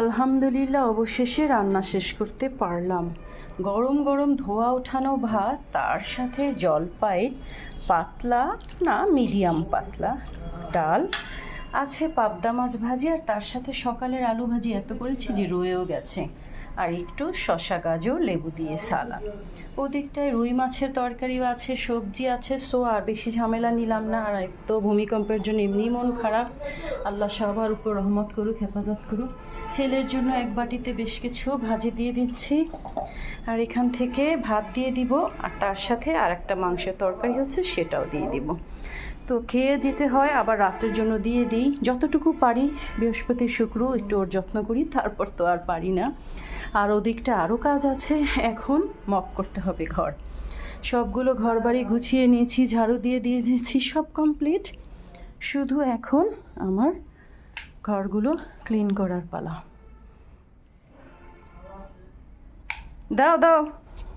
আলহামদুলিল্লাহ অবশেষে রান্না শেষ করতে পারলাম। গরম গরম ধোয়া ওঠানো ভাত, তার সাথে জলপাই, পাতলা না মিডিয়াম পাতলা ডাল, আছে পাবদা মাছ ভাজি, আর তার সাথে সকালের আলু ভাজি এত করেছি যে রয়েও গেছে, আর একটু শসা গাজর লেবু দিয়ে সালাদ। ওদিকটায় রুই মাছের তরকারিও আছে, সবজি আছে, সো আর বেশি ঝামেলা নিলাম না। আর এক তো ভূমিকম্পের জন্য এমনি মন খারাপ, আল্লাহ সবার উপর রহমত করুক, হেফাজত করুক। ছেলের জন্য এক বাটিতে বেশ কিছু ভাজি দিয়ে দিচ্ছি, আর এখান থেকে ভাত দিয়ে দিব, আর তার সাথে আর একটা মাংসের তরকারি হচ্ছে সেটাও দিয়ে দিব। তো খেয়ে দিতে হয়, আবার রাতের জন্য দিয়ে দিই যতটুকু পারি। বৃহস্পতি শুক্র একটু ওর যত্ন করি, তারপর তো আর পারি না। আর ওদিকটা আরও কাজ আছে, এখন মপ করতে হবে ঘর। সবগুলো ঘর বাড়ি গুছিয়ে নিয়েছি, ঝাড়ু দিয়ে দিয়েছি, সব কমপ্লিট। শুধু এখন আমার ঘরগুলো ক্লিন করার পালা। দাও দাও।